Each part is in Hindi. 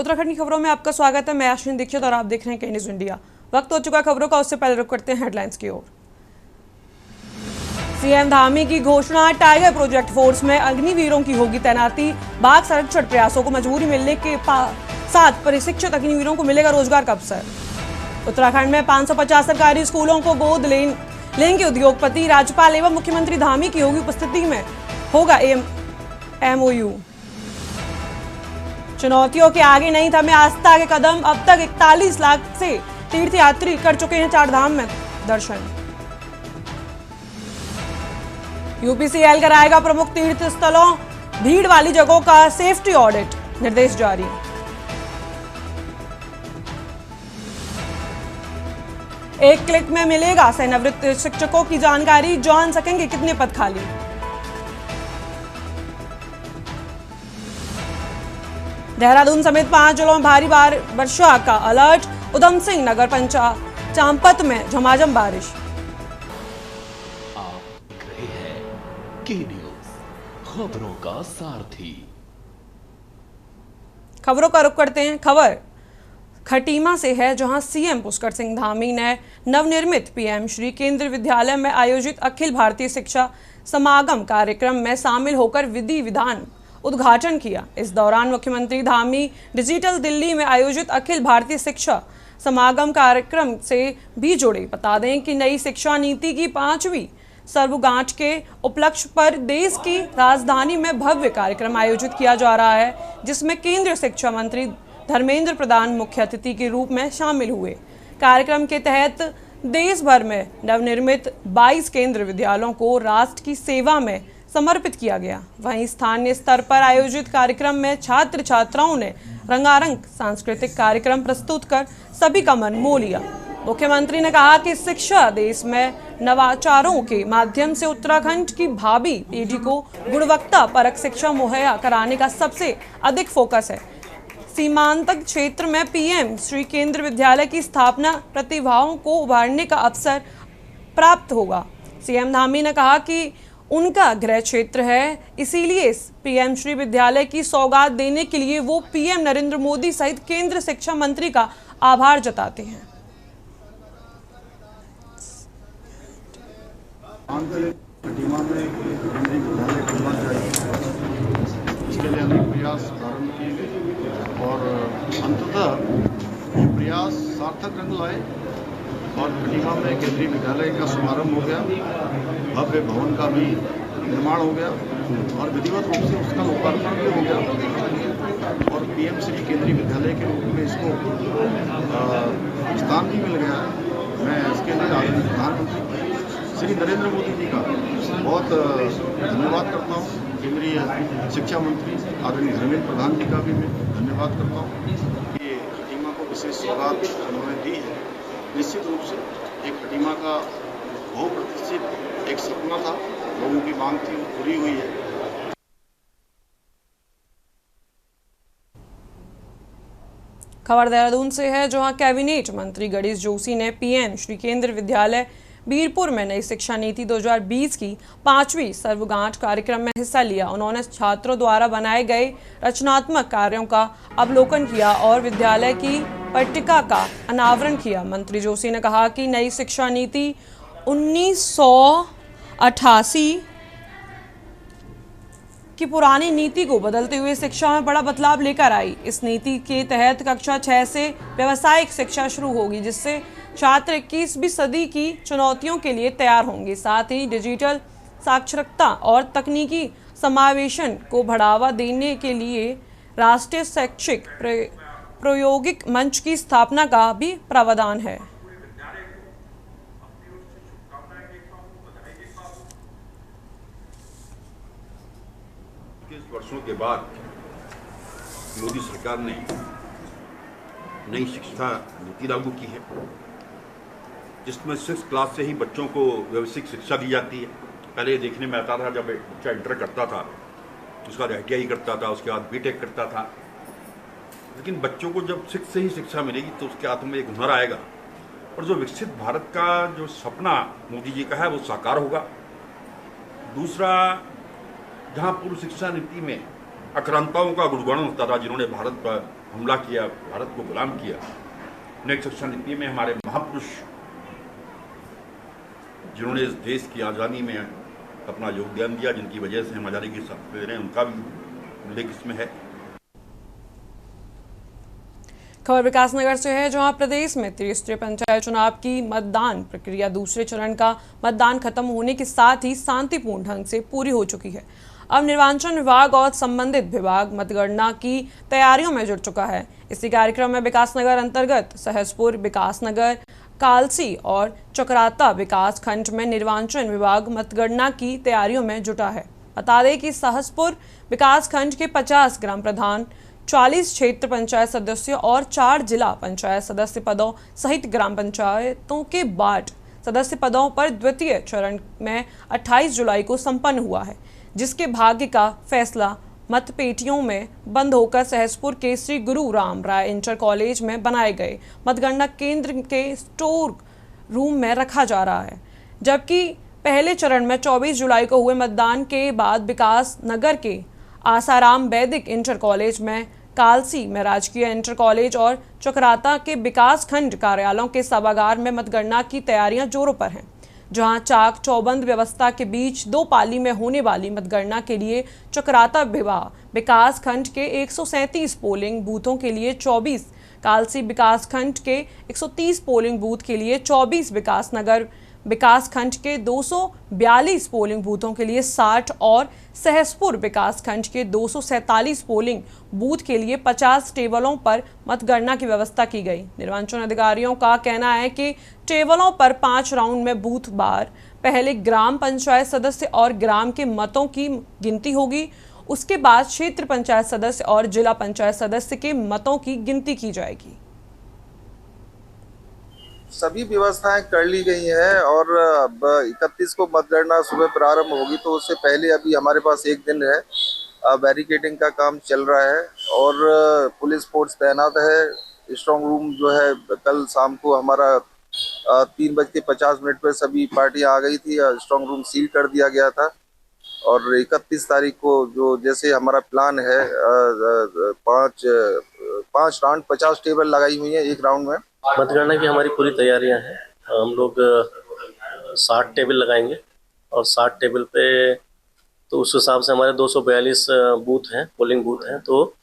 उत्तराखंड की खबरों में आपका स्वागत है। मैं अश्विन दीक्षित और आप देख रहे हैं के न्यूज़ इंडिया। वक्त हो चुका खबरों का, उससे पहले रुक करते हैं हेडलाइंस की ओर। सीएम धामी की घोषणा, टाइगर प्रोजेक्ट फोर्स में अग्निवीरों की होगी तैनाती। बाघ संरक्षण प्रयासों को मंजूरी मिलने के साथ प्रशिक्षित अग्निवीरों को मिलेगा रोजगार का अवसर। उत्तराखंड में 550 सरकारी स्कूलों को गोद लेंगे उद्योगपति। राज्यपाल एवं मुख्यमंत्री धामी की होगी उपस्थिति में होगा MOU। चुनौतियों के आगे नहीं थमे आस्था के कदम। अब तक 41 लाख से तीर्थयात्री कर चुके हैं चार धाम में दर्शन। UPCL कराएगा प्रमुख तीर्थ स्थलों, भीड़ वाली जगहों का सेफ्टी ऑडिट, निर्देश जारी। एक क्लिक में मिलेगा सेवानिवृत्त शिक्षकों की जानकारी, जान सकेंगे कितने पद खाली। देहरादून समेत 5 जिलों में भारी वर्षा का अलर्ट। उधम सिंह नगर पंचायत चांपत में झमाझम बारिश। आप देख रहे हैं के न्यूज़, खबरों का सारथी। खबरों का रुख करते हैं। खबर खटीमा से है, जहां सीएम पुष्कर सिंह धामी ने नवनिर्मित PM श्री केंद्रीय विद्यालय में आयोजित अखिल भारतीय शिक्षा समागम कार्यक्रम में शामिल होकर विधि विधान उद्घाटन किया। इस दौरान मुख्यमंत्री धामी डिजिटल दिल्ली में आयोजित अखिल भारतीय शिक्षा समागम कार्यक्रम से भी जुड़े। बता दें कि नई शिक्षा नीति की 5वीं सर्वगांठ के उपलक्ष्य पर देश की राजधानी में भव्य कार्यक्रम आयोजित किया जा रहा है, जिसमें केंद्रीय शिक्षा मंत्री धर्मेंद्र प्रधान मुख्य अतिथि के रूप में शामिल हुए। कार्यक्रम के तहत देश भर में नवनिर्मित 22 केंद्रीय विद्यालयों को राष्ट्र की सेवा में समर्पित किया गया। वहीं स्थानीय स्तर पर आयोजित कार्यक्रम में छात्र छात्राओं ने रंगारंग सांस्कृतिक कार्यक्रम प्रस्तुत कर सभी का मन मोह लिया। मुख्यमंत्री ने कहा कि शिक्षा देश में नवाचारों के माध्यम से उत्तराखंड की भावी पीढ़ी को गुणवत्ता परक शिक्षा मुहैया कराने का सबसे अधिक फोकस है। सीमांत क्षेत्र में PM श्री केंद्रीय विद्यालय की स्थापना प्रतिभाओं को उभारने का अवसर प्राप्त होगा। सीएम धामी ने कहा कि उनका गृह क्षेत्र है, इसीलिए PM श्री विद्यालय की सौगात देने के लिए वो PM नरेंद्र मोदी सहित केंद्र शिक्षा मंत्री का आभार जताते हैं। खटीमा में केंद्रीय विद्यालय खुलना चाहिए, इसके लिए अनेक प्रयास प्रारंभ किए गए और अंततः ये प्रयास सार्थक रंग लाए और खटीमा में केंद्रीय विद्यालय का शुभारंभ हो गया। भव्य भवन का भी निर्माण हो गया और विधिवत रूप से उसका लोकार्पण भी हो गया और PM श्री केंद्रीय विद्यालय के रूप में इसको स्थान भी मिल गया है। मैं इसके लिए आदरणीय प्रधानमंत्री श्री नरेंद्र मोदी जी का बहुत धन्यवाद करता हूँ। केंद्रीय शिक्षा मंत्री आदरणीय धर्मेंद्र प्रधान जी का भी मैं धन्यवाद करता हूँ कि खटीमा को विशेष सौगात उन्होंने दी है। निश्चित रूप से एक खटीमा का बहुप्रतीक्षित एक सपना था, लोगों की मांग थी, वो पूरी हुई है। खबर देहरादून से है, जहां कैबिनेट मंत्री गणेश जोशी ने PM श्री केंद्रीय विद्यालय बीरपुर में नई शिक्षा नीति 2020 की 5वीं सर्वगांठ कार्यक्रम में हिस्सा लिया। उन्होंने छात्रों द्वारा बनाए गए रचनात्मक कार्यों का अवलोकन किया और विद्यालय की पट्टिका का अनावरण किया। मंत्री जोशी ने कहा कि नई शिक्षा नीति 1988 की पुरानी नीति को बदलते हुए शिक्षा में बड़ा बदलाव लेकर आई। इस नीति के तहत कक्षा 6 से व्यावसायिक शिक्षा शुरू होगी, जिससे छात्र 21वीं सदी की चुनौतियों के लिए तैयार होंगे। साथ ही डिजिटल साक्षरता और तकनीकी समावेशन को बढ़ावा देने के लिए राष्ट्रीय शैक्षिक प्रायोगिक मंच की स्थापना का भी प्रावधान है। 21 वर्षों के बाद मोदी सरकार ने नई शिक्षा नीति लागू की है, जिसमें 6th क्लास से ही बच्चों को व्यावसायिक शिक्षा दी जाती है। पहले देखने में आता था, जब बच्चा इंटर करता था तो उसका ITI करता था, उसके बाद BTech करता था। लेकिन बच्चों को जब 6th से ही शिक्षा मिलेगी तो उसके हाथ में एक हुनर आएगा और जो विकसित भारत का जो सपना मोदी जी का है वो साकार होगा। दूसरा, जहाँ पूर्व शिक्षा नीति में आक्रांताओं का गुणगान होता था, जिन्होंने भारत पर हमला किया, भारत को गुलाम किया, नेक्स्ट सेक्शन नीति में हमारे महापुरुष जिन्होंने इस देश की आज़ादी में अपना योगदान दिया, जिनकी वजह से हम आज़ादी की शपथ ले रहे हैं, उनका भी उल्लेख इसमें है। खबर विकासनगर से है, जहां प्रदेश में त्रिस्तरीय पंचायत चुनाव की मतदान प्रक्रिया दूसरे चरण का मतदान खत्म होने के साथ ही शांतिपूर्ण ढंग से पूरी हो चुकी है। अब निर्वाचन विभाग और संबंधित विभाग मतगणना की तैयारियों में जुट चुका है। इसी कार्यक्रम में विकासनगर अंतर्गत सहसपुर, विकासनगर, कालसी और चक्राता विकास खंड में निर्वाचन विभाग मतगणना की तैयारियों में जुटा है। बता दें कि सहसपुर विकास खंड के 50 ग्राम प्रधान, 40 क्षेत्र पंचायत सदस्यों और 4 जिला पंचायत सदस्य पदों सहित ग्राम पंचायतों के वार्ड सदस्य पदों पर द्वितीय चरण में 28 जुलाई को संपन्न हुआ है, जिसके भाग्य का फैसला मतपेटियों में बंद होकर सहसपुर के श्री गुरु राम राय इंटर कॉलेज में बनाए गए मतगणना केंद्र के स्टोर रूम में रखा जा रहा है। जबकि पहले चरण में 24 जुलाई को हुए मतदान के बाद विकास नगर के आसाराम वैदिक इंटर कॉलेज में, कालसी में राजकीय इंटर कॉलेज और चक्राता के विकास खंड कार्यालयों के सभागार में मतगणना की तैयारियां जोरों पर हैं, जहां चाक चौबंद व्यवस्था के बीच 2 पाली में होने वाली मतगणना के लिए चक्राता विकास खंड के 137 पोलिंग बूथों के लिए 24, कालसी विकास खंड के 130 पोलिंग बूथ के लिए 24, विकासनगर विकास खंड के 242 पोलिंग बूथों के लिए 60 और सहसपुर विकास खंड के 247 पोलिंग बूथ के लिए 50 टेबलों पर मतगणना की व्यवस्था की गई। निर्वाचन अधिकारियों का कहना है कि टेबलों पर 5 राउंड में बूथ बार पहले ग्राम पंचायत सदस्य और ग्राम के मतों की गिनती होगी, उसके बाद क्षेत्र पंचायत सदस्य और जिला पंचायत सदस्य के मतों की गिनती की जाएगी। सभी व्यवस्थाएं कर ली गई हैं और अब 31 को मतगणना सुबह प्रारंभ होगी, तो उससे पहले अभी हमारे पास एक दिन है। बैरिकेडिंग का काम चल रहा है और पुलिस फोर्स तैनात है। स्ट्रांग रूम जो है कल शाम को हमारा 3:50 पर सभी पार्टियां आ गई थी, स्ट्रांग रूम सील कर दिया गया था और 31 तारीख को जो जैसे हमारा प्लान है 5 राउंड 50 टेबल लगाई हुई है एक राउंड में। मतगणना की हमारी पूरी तैयारियां हैं। हम लोग 60 टेबल लगाएंगे और 60 टेबल पे तो उस हिसाब से हमारे 242 बूथ हैं, पोलिंग बूथ हैं, तो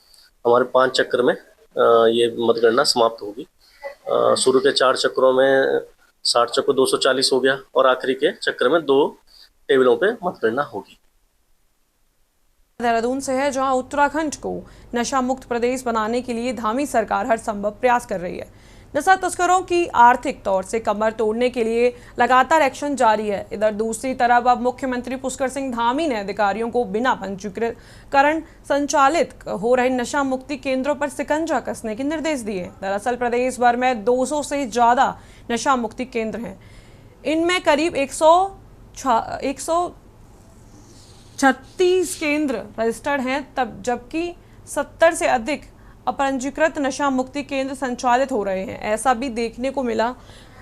हमारे 5 चक्कर में ये मतगणना समाप्त होगी। शुरू के 4 चक्करों में 60 चक्कर 240 हो गया और आखिरी के चक्कर में 2 टेबलों पे मतगणना होगी। देहरादून से है, जहां उत्तराखंड को नशा मुक्त प्रदेश बनाने के लिए धामी सरकार हर संभव प्रयास कर रही है। नशा तस्करों की आर्थिक तौर से कमर तोड़ने के लिए लगातार एक्शन जारी है। इधर दूसरी तरफ अब मुख्यमंत्री पुष्कर सिंह धामी ने अधिकारियों को बिना पंजीकरण संचालित हो रहे नशा मुक्ति केंद्रों पर शिकंजा कसने के निर्देश दिए। दरअसल प्रदेश भर में 200 से ज्यादा नशा मुक्ति केंद्र हैं। इनमें करीब 136 केंद्र रजिस्टर्ड हैं, तब जबकि 70 से अधिक अपंजीकृत नशा मुक्ति केंद्र संचालित हो रहे हैं। ऐसा भी देखने को मिला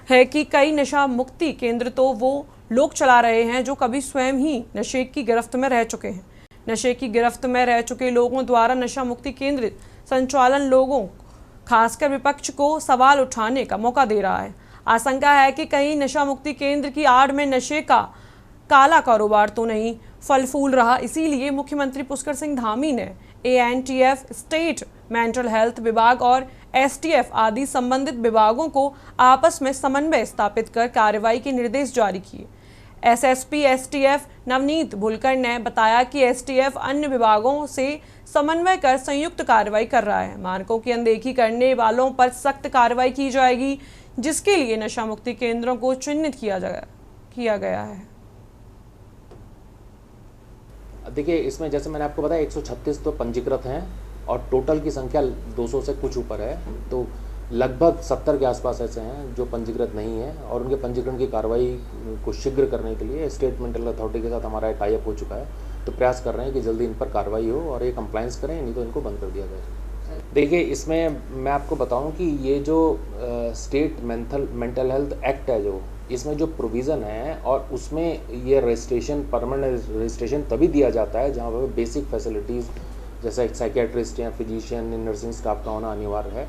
है कि कई नशा मुक्ति केंद्र तो वो लोग चला रहे हैं जो कभी स्वयं ही नशे की गिरफ्त में रह चुके हैं। नशे की गिरफ्त में रह चुके लोगों द्वारा नशा मुक्ति केंद्र संचालन लोगों, खासकर विपक्ष को सवाल उठाने का मौका दे रहा है। आशंका है कि कहीं नशा मुक्ति केंद्र की आड़ में नशे का काला कारोबार तो नहीं फल फूल रहा। इसीलिए मुख्यमंत्री पुष्कर सिंह धामी ने ANTF, स्टेट मेंटल हेल्थ विभाग और STF आदि संबंधित विभागों को आपस में समन्वय स्थापित कर कार्रवाई के निर्देश जारी किए। SSP STF नवनीत भुलकर ने बताया कि STF अन्य विभागों से समन्वय कर संयुक्त कार्रवाई कर रहा है। मानकों की अनदेखी करने वालों पर सख्त कार्रवाई की जाएगी, जिसके लिए नशा मुक्ति केंद्रों को चिन्हित किया गया है। देखिए, इसमें जैसे मैंने आपको बताया 136 तो पंजीकृत हैं और टोटल की संख्या 200 से कुछ ऊपर है, तो लगभग 70 के आसपास ऐसे हैं जो पंजीकृत नहीं है और उनके पंजीकरण की कार्रवाई को शीघ्र करने के लिए स्टेट मेंटल अथॉरिटी के साथ हमारा टाई अप हो चुका है। तो प्रयास कर रहे हैं कि जल्दी इन पर कार्रवाई हो और ये कंप्लायंस करें, नहीं तो इनको बंद कर दिया जाए। देखिए, इसमें मैं आपको बताऊं कि ये जो स्टेट मेंटल हेल्थ एक्ट है, जो इसमें जो प्रोविज़न है और उसमें ये रजिस्ट्रेशन, परमानेंट रजिस्ट्रेशन तभी दिया जाता है जहाँ पर बेसिक फैसिलिटीज़ जैसे साइकियाट्रिस्ट या फिजिशियन, नर्सिंग स्टाफ का होना अनिवार्य है।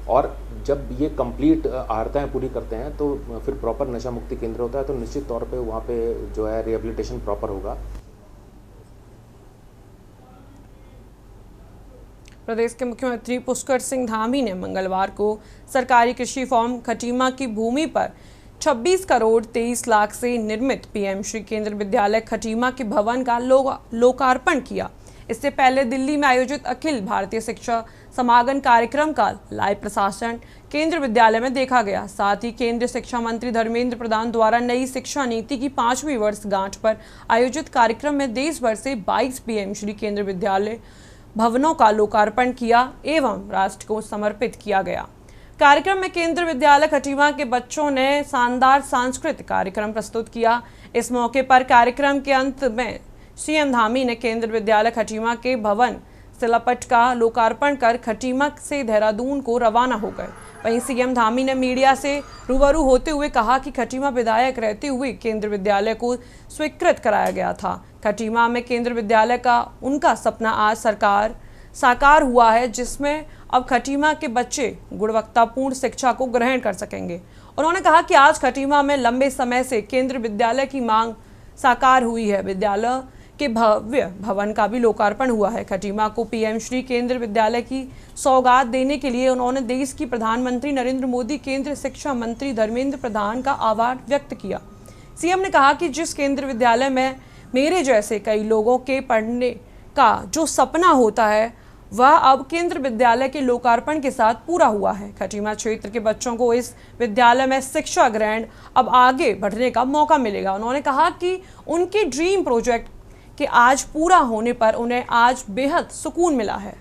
और जब ये कंप्लीट आर्ताएँ पूरी करते हैं तो फिर प्रॉपर नशा मुक्ति केंद्र होता है, तो निश्चित तौर पे वहाँ पे जो है रिहेबिलिटेशन प्रॉपर होगा। प्रदेश के मुख्यमंत्री पुष्कर सिंह धामी ने मंगलवार को सरकारी कृषि फार्म खटीमा की भूमि पर 26 करोड़ 23 लाख से निर्मित पीएम श्री केंद्र विद्यालय खटीमा के भवन का लोकार्पण किया। इससे पहले दिल्ली में आयोजित अखिल भारतीय शिक्षा समागम कार्यक्रम का लाइव प्रसारण केंद्र विद्यालय में देखा गया। साथ ही केंद्रीय शिक्षा मंत्री धर्मेंद्र प्रधान द्वारा नई शिक्षा नीति की 5वीं वर्षगांठ पर आयोजित कार्यक्रम में देश भर से 22 पीएम श्री केंद्र विद्यालय भवनों का लोकार्पण किया एवं राष्ट्र को समर्पित किया गया। कार्यक्रम में केंद्र विद्यालय खटीमा के बच्चों ने शानदार सांस्कृतिक कार्यक्रम प्रस्तुत किया। इस मौके पर कार्यक्रम के अंत में सीएम धामी ने केंद्र विद्यालय खटीमा के भवन शिलापट का लोकार्पण कर खटीमा से देहरादून को रवाना हो गए। वहीं सीएम धामी ने मीडिया से रूबरू होते हुए कहा कि खटीमा विधायक रहते हुए केंद्र विद्यालय को स्वीकृत कराया गया था। खटीमा में केंद्र विद्यालय का उनका सपना आज साकार हुआ है, जिसमें अब खटीमा के बच्चे गुणवत्तापूर्ण शिक्षा को ग्रहण कर सकेंगे। उन्होंने कहा कि आज खटीमा में लंबे समय से केंद्र विद्यालय की मांग साकार हुई है। विद्यालय के भव्य भवन का भी लोकार्पण हुआ है। खटीमा को पीएम श्री केंद्र विद्यालय की सौगात देने के लिए उन्होंने देश की प्रधानमंत्री नरेंद्र मोदी, केंद्रीय शिक्षा मंत्री धर्मेंद्र प्रधान का आभार व्यक्त किया। सीएम ने कहा कि जिस केंद्र विद्यालय में मेरे जैसे कई लोगों के पढ़ने का जो सपना होता है, वह अब केंद्र विद्यालय के लोकार्पण के साथ पूरा हुआ है। खटीमा क्षेत्र के बच्चों को इस विद्यालय में शिक्षा ग्रहण अब आगे बढ़ने का मौका मिलेगा। उन्होंने कहा कि उनके ड्रीम प्रोजेक्ट के आज पूरा होने पर उन्हें आज बेहद सुकून मिला है।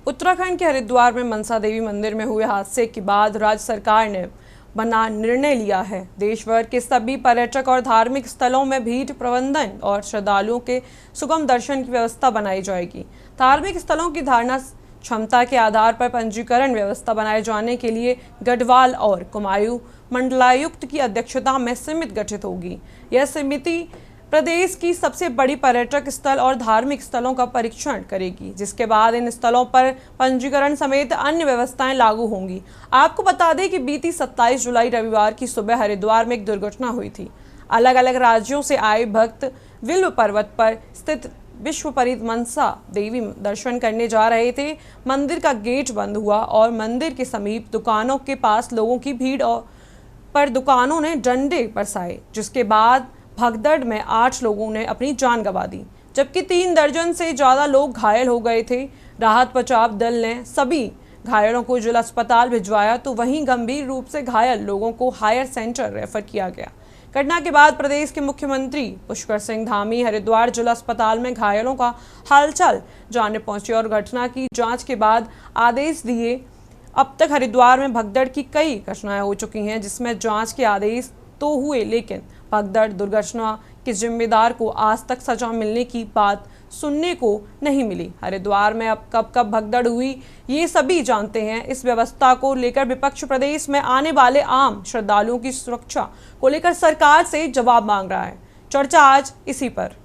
उत्तराखंड के हरिद्वार में मनसा देवी मंदिर में हुए हादसे के बाद राज्य सरकार ने बना निर्णय लिया है। देश भर के सभी पर्यटक और धार्मिक स्थलों में भीड़ प्रबंधन और श्रद्धालुओं के सुगम दर्शन की व्यवस्था बनाई जाएगी। धार्मिक स्थलों की धारणा क्षमता के आधार पर पंजीकरण व्यवस्था बनाए जाने के लिए गढ़वाल और कुमायूं मंडलायुक्त की अध्यक्षता में समिति गठित होगी। यह समिति प्रदेश की सबसे बड़ी पर्यटक स्थल और धार्मिक स्थलों का परीक्षण करेगी, जिसके बाद इन स्थलों पर पंजीकरण समेत अन्य व्यवस्थाएं लागू होंगी। आपको बता दें कि बीती 27 जुलाई रविवार की सुबह हरिद्वार में एक दुर्घटना हुई थी। अलग अलग राज्यों से आए भक्त विल्व पर्वत पर स्थित विश्व प्रसिद्ध मनसा देवी दर्शन करने जा रहे थे। मंदिर का गेट बंद हुआ और मंदिर के समीप दुकानों के पास लोगों की भीड़ पर दुकानों ने डंडे बरसाए, जिसके बाद भगदड़ में 8 लोगों ने अपनी जान गंवा दी, जबकि 3 दर्जन से ज़्यादा लोग घायल हो गए थे। राहत बचाव दल ने सभी घायलों को जिला अस्पताल भिजवाया, तो वहीं गंभीर रूप से घायल लोगों को हायर सेंटर रेफर किया गया। घटना के बाद प्रदेश के मुख्यमंत्री पुष्कर सिंह धामी हरिद्वार जिला अस्पताल में घायलों का हालचाल जानने पहुंचे और घटना की जाँच के बाद आदेश दिए। अब तक हरिद्वार में भगदड़ की कई घटनाएं हो चुकी हैं, जिसमें जाँच के आदेश तो हुए, लेकिन भगदड़ दुर्घटना के जिम्मेदार को आज तक सजा मिलने की बात सुनने को नहीं मिली। हरिद्वार में अब कब भगदड़ हुई, ये सभी जानते हैं। इस व्यवस्था को लेकर विपक्ष प्रदेश में आने वाले आम श्रद्धालुओं की सुरक्षा को लेकर सरकार से जवाब मांग रहा है। चर्चा आज इसी पर।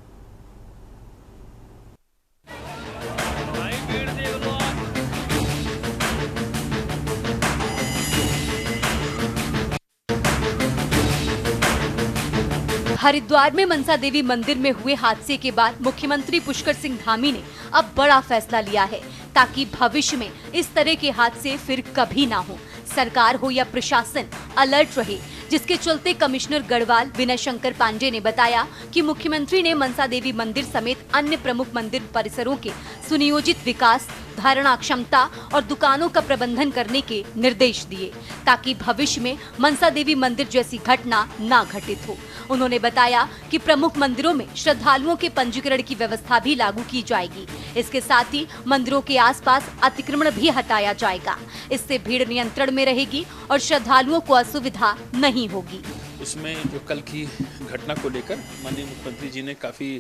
हरिद्वार में मनसा देवी मंदिर में हुए हादसे के बाद मुख्यमंत्री पुष्कर सिंह धामी ने अब बड़ा फैसला लिया है, ताकि भविष्य में इस तरह के हादसे फिर कभी ना हो। सरकार हो या प्रशासन अलर्ट रहे, जिसके चलते कमिश्नर गढ़वाल विनय शंकर पांडे ने बताया कि मुख्यमंत्री ने मनसा देवी मंदिर समेत अन्य प्रमुख मंदिर परिसरों के सुनियोजित विकास धारणा क्षमता और दुकानों का प्रबंधन करने के निर्देश दिए ताकि भविष्य में मनसा देवी मंदिर जैसी घटना ना घटित हो। उन्होंने बताया कि प्रमुख मंदिरों में श्रद्धालुओं के पंजीकरण की व्यवस्था भी लागू की जाएगी। इसके साथ ही मंदिरों के आसपास अतिक्रमण भी हटाया जाएगा। इससे भीड़ नियंत्रण में रहेगी और श्रद्धालुओं को असुविधा नहीं होगी। इसमें जो कल की घटना को लेकर माननीय मुख्यमंत्री जी ने काफ़ी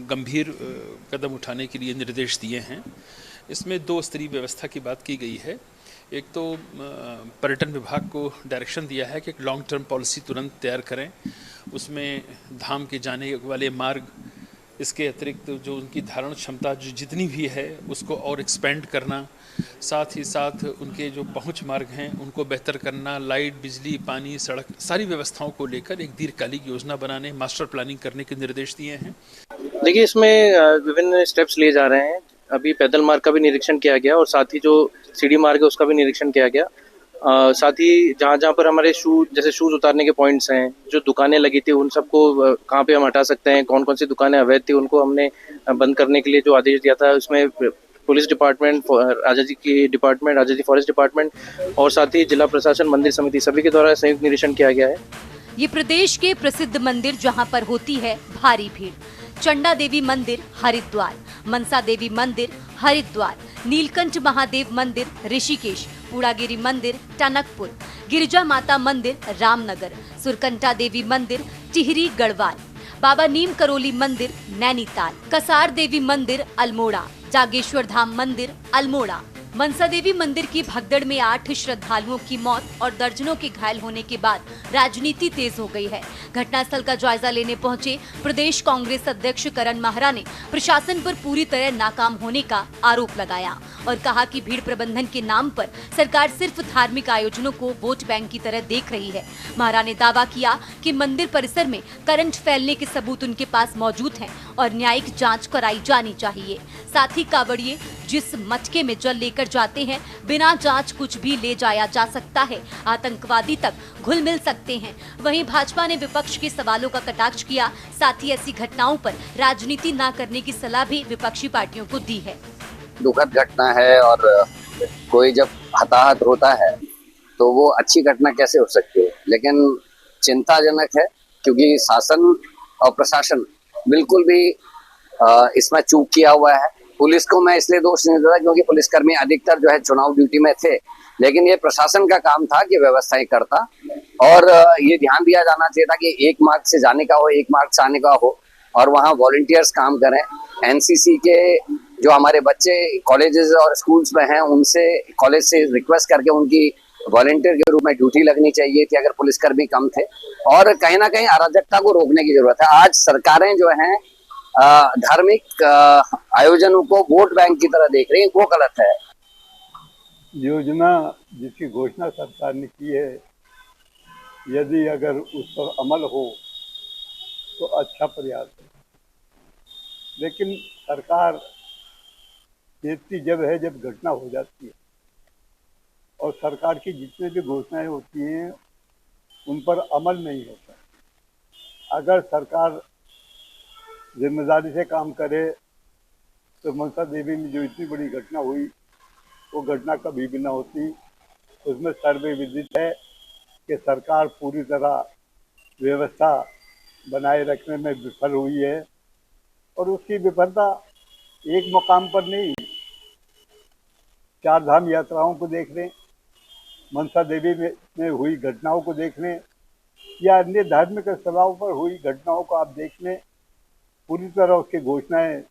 गंभीर कदम उठाने के लिए निर्देश दिए हैं। इसमें 2 स्तरीय व्यवस्था की बात की गई है। एक तो पर्यटन विभाग को डायरेक्शन दिया है कि एक लॉन्ग टर्म पॉलिसी तुरंत तैयार करें, उसमें धाम के जाने वाले मार्ग, इसके अतिरिक्त जो उनकी धारण क्षमता जो जितनी भी है उसको और एक्सपेंड करना, साथ ही साथ उनके जो पहुंच मार्ग हैं उनको बेहतर करना, लाइट, बिजली, पानी, सड़क, सारी व्यवस्थाओं को लेकर एक दीर्घकालिक योजना बनाने, मास्टर प्लानिंग करने के निर्देश दिए हैं। देखिए, इसमें विभिन्न स्टेप्स लिए जा रहे हैं। अभी पैदल मार्ग का भी निरीक्षण किया गया और साथ ही जो सीढ़ी मार्ग है उसका भी निरीक्षण किया गया। साथ ही जहाँ पर हमारे शूज उतारने के पॉइंट्स हैं, जो दुकानें लगी थी उन सबको कहाँ पे हम हटा सकते हैं, कौन कौन सी दुकानें अवैध थी उनको हमने बंद करने के लिए जो आदेश दिया था, उसमें पुलिस डिपार्टमेंट, राजा जी फॉरेस्ट डिपार्टमेंट और साथ ही जिला प्रशासन, मंदिर समिति सभी के द्वारा संयुक्त निरीक्षण किया गया है। ये प्रदेश के प्रसिद्ध मंदिर जहां पर होती है भारी भीड़। चंडा देवी मंदिर हरिद्वार, मनसा देवी मंदिर हरिद्वार, नीलकंठ महादेव मंदिर ऋषिकेश, पूड़ागिरी मंदिर टनकपुर, गिरिजा माता मंदिर रामनगर, सुरकंठा देवी मंदिर टिहरी गढ़वाल, बाबा नीम करोली मंदिर नैनीताल, कसार देवी मंदिर अल्मोड़ा, जागेश्वर धाम मंदिर अल्मोड़ा। मनसा देवी मंदिर की भगदड़ में 8 श्रद्धालुओं की मौत और दर्जनों के घायल होने के बाद राजनीति तेज हो गई है। घटनास्थल का जायजा लेने पहुंचे प्रदेश कांग्रेस अध्यक्ष करण माहरा ने प्रशासन पर पूरी तरह नाकाम होने का आरोप लगाया और कहा कि भीड़ प्रबंधन के नाम पर सरकार सिर्फ धार्मिक आयोजनों को वोट बैंक की तरह देख रही है। माहरा ने दावा किया कि मंदिर परिसर में करंट फैलने के सबूत उनके पास मौजूद हैं और न्यायिक जांच कराई जानी चाहिए। साथ ही कावड़िए जिस मटके में जल लेकर जाते हैं, बिना जांच कुछ भी ले जाया जा सकता है, आतंकवादी तक घुल मिल सकते हैं। वहीं भाजपा ने विपक्ष के सवालों का कटाक्ष किया, साथ ही ऐसी घटनाओं पर राजनीति न करने की सलाह भी विपक्षी पार्टियों को दी है। दुखद घटना है और कोई जब हताहत होता है तो वो अच्छी घटना कैसे हो सकती है, लेकिन चिंताजनक है क्योंकि शासन और प्रशासन बिल्कुल भी इसमें चूक किया हुआ है। पुलिस को मैं इसलिए दोष नहीं देता क्योंकि पुलिसकर्मी अधिकतर जो है चुनाव ड्यूटी में थे, लेकिन ये प्रशासन का काम था कि व्यवस्थाएं करता और ये ध्यान दिया जाना चाहिए था कि एक मार्ग से जाने का हो, एक मार्ग से आने का हो और वहाँ वॉलंटियर्स काम करें। एनसीसी के जो हमारे बच्चे कॉलेजेस और स्कूल्स में हैं, उनसे कॉलेज से रिक्वेस्ट करके उनकी वॉलंटियर के रूप में ड्यूटी लगनी चाहिए थी अगर पुलिसकर्मी कम थे। और कहीं ना कहीं अराजकता को रोकने की जरूरत है। आज सरकारें जो हैं धार्मिक आयोजनों को वोट बैंक की तरह देख रही है, वो गलत है। योजना जिसकी घोषणा सरकार ने की है, यदि अगर उस पर अमल हो तो अच्छा प्रयास है, लेकिन सरकार देखती जब है जब घटना हो जाती है और सरकार की जितनी भी घोषणाएं होती हैं उन पर अमल नहीं होता। अगर सरकार जिम्मेदारी से काम करे तो मनसा देवी में जो इतनी बड़ी घटना हुई वो घटना कभी भी ना होती। उसमें सर्वे विदित है कि सरकार पूरी तरह व्यवस्था बनाए रखने में विफल हुई है और उसकी विफलता एक मुकाम पर नहीं, 4 धाम यात्राओं को देख लें, मनसा देवी में हुई घटनाओं को देख लें या अन्य धार्मिक स्थलों पर हुई घटनाओं को आप देख लें, पूरी तरह उसकी घोषणाएं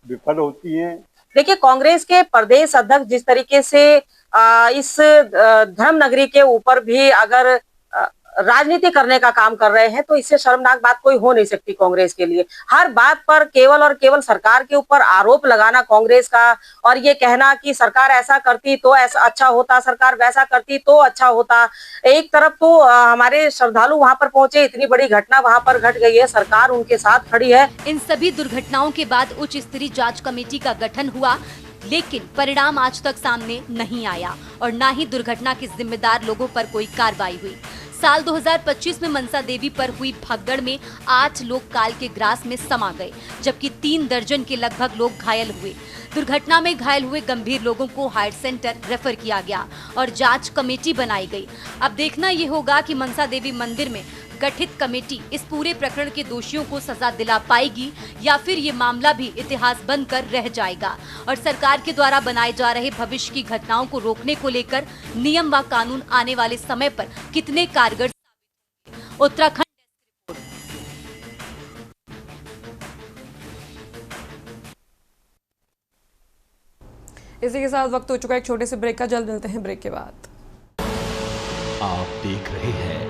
विफल होती हैं। देखिए, कांग्रेस के प्रदेश अध्यक्ष जिस तरीके से इस धर्म नगरी के ऊपर भी अगर राजनीति करने का काम कर रहे हैं तो इससे शर्मनाक बात कोई हो नहीं सकती कांग्रेस के लिए। हर बात पर केवल और केवल सरकार के ऊपर आरोप लगाना कांग्रेस का और ये कहना कि सरकार ऐसा करती तो ऐसा अच्छा होता, सरकार वैसा करती तो अच्छा होता। एक तरफ तो हमारे श्रद्धालु वहां पर पहुंचे, इतनी बड़ी घटना वहां पर घट गई है, सरकार उनके साथ खड़ी है। इन सभी दुर्घटनाओं के बाद उच्च स्तरीय जांच कमेटी का गठन हुआ, लेकिन परिणाम आज तक सामने नहीं आया और न ही दुर्घटना के जिम्मेदार लोगों पर कोई कार्रवाई हुई। साल 2025 में मनसा देवी पर हुई भगदड़ में 8 लोग काल के ग्रास में समा गए, जबकि 3 दर्जन के लगभग लोग घायल हुए। दुर्घटना में घायल हुए गंभीर लोगों को हायर सेंटर रेफर किया गया और जांच कमेटी बनाई गई। अब देखना ये होगा कि मनसा देवी मंदिर में गठित कमेटी इस पूरे प्रकरण के दोषियों को सजा दिला पाएगी या फिर ये मामला भी इतिहास बनकर रह जाएगा और सरकार के द्वारा बनाए जा रहे भविष्य की घटनाओं को रोकने को लेकर नियम व कानून आने वाले समय पर कितने कारगर साबित होंगे। उत्तराखंड। इसी के साथ वक्त हो चुका है एक छोटे से ब्रेक का। जल्द मिलते हैं ब्रेक के बाद। आप देख रहे हैं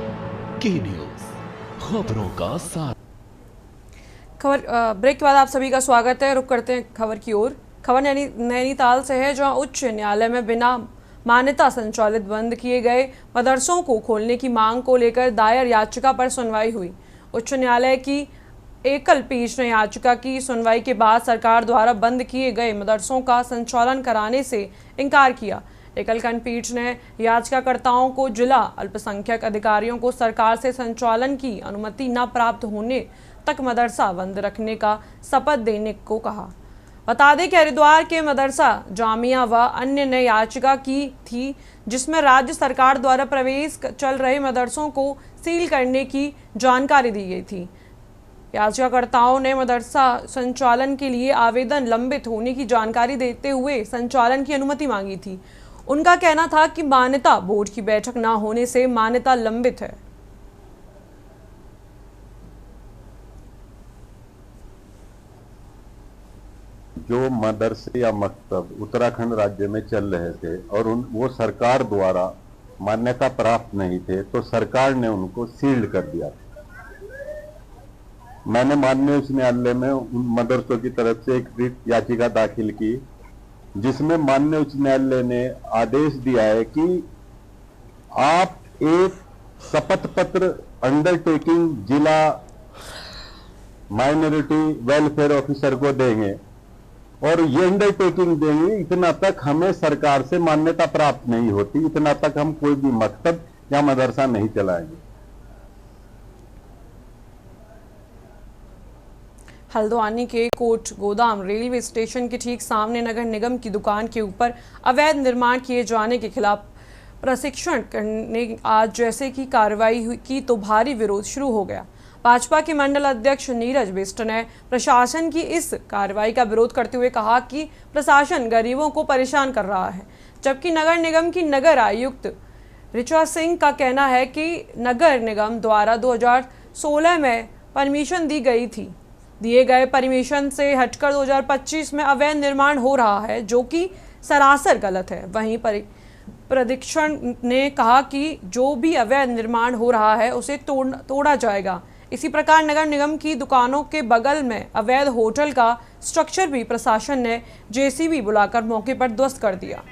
के न्यूज़, खबरों का साथ। ब्रेक के बाद आप सभी का स्वागत है। रुक करते हैं खबर की ओर। खबर नैनीताल से है, जहां उच्च न्यायालय में बिना मान्यता संचालित बंद किए गए मदरसों को खोलने की मांग को लेकर दायर याचिका पर सुनवाई हुई। उच्च न्यायालय की एकल पीठ ने याचिका की सुनवाई के बाद सरकार द्वारा बंद किए गए मदरसों का संचालन कराने से इनकार किया। एकल खंडपीठ ने याचिकाकर्ताओं को जिला अल्पसंख्यक अधिकारियों को सरकार से संचालन की अनुमति न प्राप्त होने तक मदरसा बंद रखने का शपथ देने को कहा। बता दें कि हरिद्वार के मदरसा जामिया व अन्य ने याचिका की थी, जिसमें राज्य सरकार द्वारा प्रवेश चल रहे मदरसों को सील करने की जानकारी दी गई थी। याचिकाकर्ताओं ने मदरसा संचालन के लिए आवेदन लंबित होने की जानकारी देते हुए संचालन की अनुमति मांगी थी। उनका कहना था कि मान्यता बोर्ड की बैठक न होने से मान्यता लंबित है। जो मदरसे या मकतब उत्तराखंड राज्य में चल रहे थे और वो सरकार द्वारा मान्यता प्राप्त नहीं थे, तो सरकार ने उनको सील्ड कर दिया। मैंने माननीय उच्च न्यायालय में उन मदरसों की तरफ से एक रिट याचिका दाखिल की, जिसमें माननीय उच्च न्यायालय ने आदेश दिया है कि आप एक शपथ पत्र अंडरटेकिंग जिला माइनॉरिटी वेलफेयर ऑफिसर को देंगे और ये अंडरटेकिंग देंगे, इतना तक हमें सरकार से मान्यता प्राप्त नहीं होती, इतना तक हम कोई भी मकतब या मदरसा नहीं चलाएंगे। हल्द्वानी के कोट गोदाम रेलवे स्टेशन के ठीक सामने नगर निगम की दुकान के ऊपर अवैध निर्माण किए जाने के खिलाफ प्रशिक्षण करने आज जैसे की कार्रवाई हुई की तो भारी विरोध शुरू हो गया। भाजपा के मंडल अध्यक्ष नीरज बिष्ट ने प्रशासन की इस कार्रवाई का विरोध करते हुए कहा कि प्रशासन गरीबों को परेशान कर रहा है, जबकि नगर निगम की नगर आयुक्त ऋचा सिंह का कहना है कि नगर निगम द्वारा 2016 में परमिशन दी गई थी। दिए गए परमिशन से हटकर 2025 में अवैध निर्माण हो रहा है, जो कि सरासर गलत है। वहीं प्रशिक्षण ने कहा कि जो भी अवैध निर्माण हो रहा है उसे तोड़ा जाएगा। इसी प्रकार नगर निगम की दुकानों के बगल में अवैध होटल का स्ट्रक्चर भी प्रशासन ने जेसीबी बुलाकर मौके पर ध्वस्त कर दिया।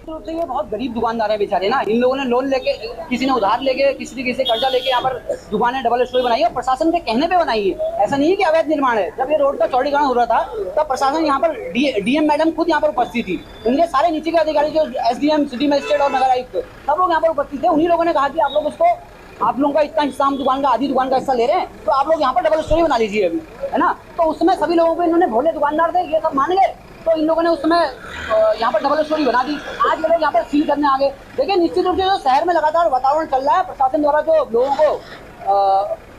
तो ये बहुत गरीब दुकानदार है बेचारे ना। इन लोगों ने लोन लेके, किसी ने उधार लेके, किसी ने कर्जा लेके यहाँ पर दुकानें डबल स्टोरी बनाई है और प्रशासन के कहने पे बनाई है। ऐसा नहीं है कि अवैध निर्माण है। जब ये रोड का चौड़ीकरण हो रहा था तब प्रशासन यहाँ पर डीएम मैडम खुद यहाँ पर उपस्थित थी। उनके सारे नीचे के अधिकारी जो एसडीएम, सिटी मजिस्ट्रेट और नगर आयुक्त सब लोग यहाँ पर उपस्थित थे। उन्हीं लोगों ने कहा कि आप लोग उसको, आप लोगों का इतना हिस्सा हम दुकान का, आधी दुकान का हिस्सा ले रहे हैं, तो आप लोग यहाँ पर डबल स्टोरी बना लीजिए अभी, है ना। तो उसमें सभी लोगों को इन्होंने, भोले दुकानदार थे, ये सब मान गए, तो इन लोगों ने उस समय यहाँ पर डबल स्टोरी बना दी। आज ये लोग यहाँ पर सील करने आ गए। देखिए, निश्चित रूप से जो शहर में लगातार वातावरण चल रहा है, प्रशासन द्वारा जो लोगों को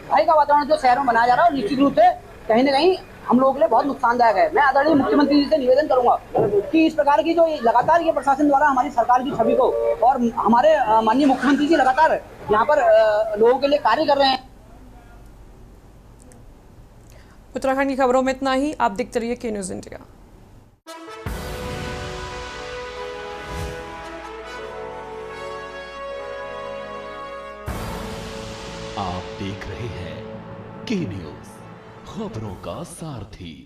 भय का वातावरण जो शहर में बनाया जा रहा है, निश्चित रूप से कहीं ना कहीं हम लोगों के लिए बहुत नुकसानदायक है। मैं आदरणीय मुख्यमंत्री जी से निवेदन करूंगा कि इस प्रकार की जो लगातार ये प्रशासन द्वारा हमारी सरकार की छवि को, और हमारे माननीय मुख्यमंत्री जी लगातार यहाँ पर लोगों के लिए कार्य कर रहे हैं। उत्तराखंड की खबरों में इतना ही। आप देखते रहिए के न्यूज़ इंडिया। आप देख रहे हैं के न्यूज़, खबरों का सारथी।